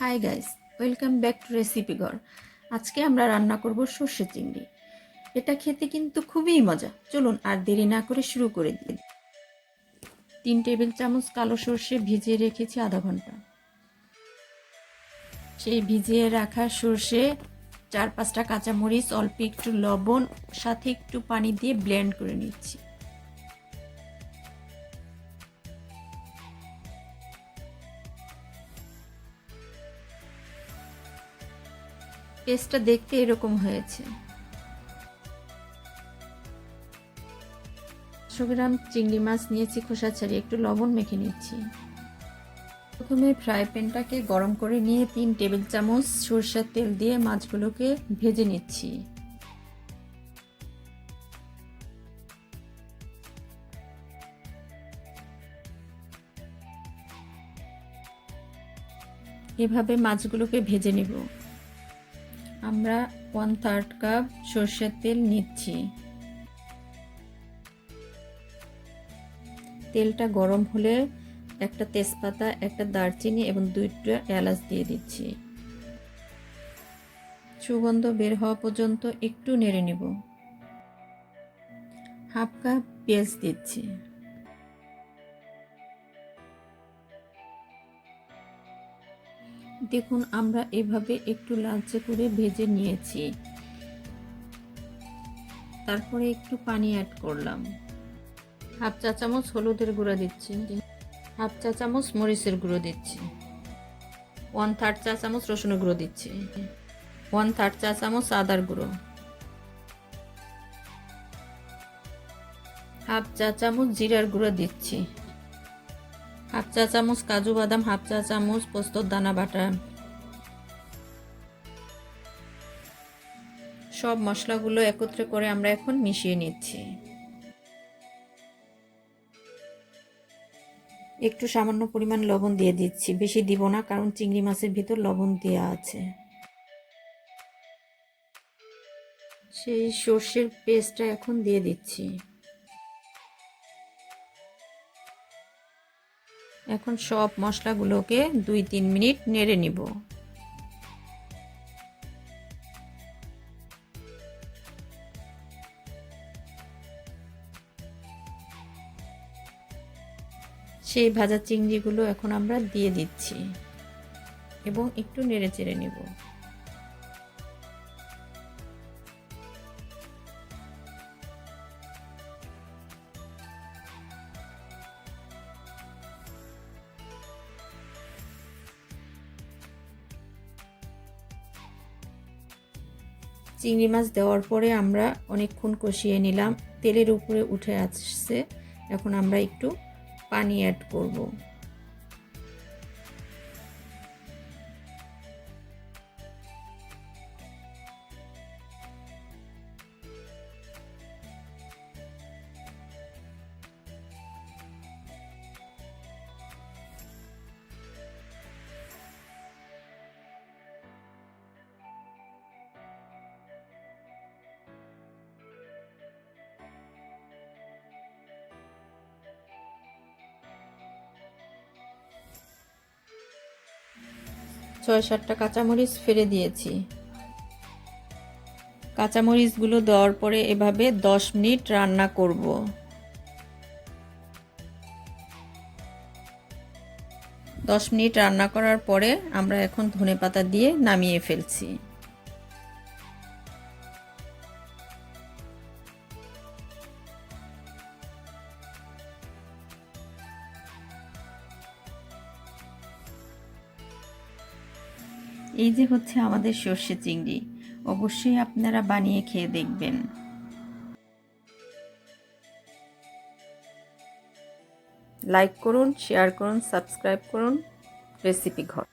Hi guys, welcome back to recipe ঘর। আজকে আমরা রান্না করব সর্ষে চিংড়ি। এটা খেতে কিন্তু খুবই মজা। চলুন আর দেরি না করে শুরু করে দিই। 3 টেবিল চামচ কালো সর্ষে ভিজিয়ে রেখেছি আধা ঘন্টা। সেই ভিজিয়ে রাখা সর্ষে 4-5টা কাঁচামরিচ, অল্প একটু লবণ, সাথে একটু পানি দিয়ে ব্লেন্ড করে নিচ্ছি। পেস্টটা দেখতে এরকম হয়েছে। 100 গ্রাম চিংড়ি মাছ নিয়েছি, খোসা ছাড়িয়ে একটু লবণ মেখে নিচ্ছি। প্রথমে ফ্রাই প্যানটাকে গরম করে নিয়ে 3 টেবিল চামচ সরষের তেল দিয়ে মাছগুলোকে ভেজে নিচ্ছি। এভাবে মাছগুলোকে ভেজে নেব। আমরা 1/3 কাপ সরষের তেল নিচ্ছি। তেলটা গরম হলে একটা তেজপাতা, একটা দারচিনি এবং 2টা এলাচ দিয়ে দিচ্ছি। সুগন্ধ বের হওয়া পর্যন্ত একটু নেড়ে নেব। 1/2 কাপ পেঁয়াজ দিচ্ছি। দেখুন, আমরা এভাবে একটু লালচে করে ভেজে নিয়েছি। তারপরে একটু পানি অ্যাড করলাম। 1/2 চা চামচ হলুদের গুঁড়া দিচ্ছি। 1/2 চা চামচ মরিচের গুঁড়ো দিচ্ছি। 1/3 চা চামচ রসুনের গুঁড়ো দিচ্ছি। 1/3 চা চামচ আদার গুঁড়ো। 1/2 চা চামচ জিরার গুঁড়ো দিচ্ছি। 1/2 চা চামচ কাজু বাদাম, 1/2 চা চামচ পোস্তর দানা বাটা। সব মশলাগুলো একত্রে করে আমরা এখন মিশিয়ে নিচ্ছি। একটু সামান্য পরিমাণ লবণ দিয়ে দিচ্ছি, বেশি দিব না কারণ চিংড়ি মাছের ভিতর লবণ দেওয়া আছে। সেই সর্ষের পেস্টটা এখন দিয়ে দিচ্ছি। এখন সব মশলাগুলোকে 2-3 মিনিট নেড়ে নিব। সেই ভাজা চিংড়িগুলো এখন আমরা দিয়ে দিচ্ছি এবং একটু নেড়ে চেড়ে নেব। চিংড়ি মাছ দেওয়ার পরে আমরা অনেকক্ষণ কষিয়ে নিলাম। তেলের উপরে উঠে আসছে। এখন আমরা একটু পানি অ্যাড করব। ছয় সাতটা কাঁচামরিচ ফেলে দিয়েছি। কাঁচামরিচগুলো দেওয়ার পরে এভাবে 10 মিনিট রান্না করব। 10 মিনিট রান্না করার পরে আমরা এখন ধনেপাতা দিয়ে নামিয়ে ফেলছি। এই যে হচ্ছে আমাদের সর্ষে চিংড়ি। অবশ্যই আপনারা বানিয়ে খেয়ে দেখবেন। লাইক করুন, শেয়ার করুন, সাবস্ক্রাইব করুন রেসিপি ঘর।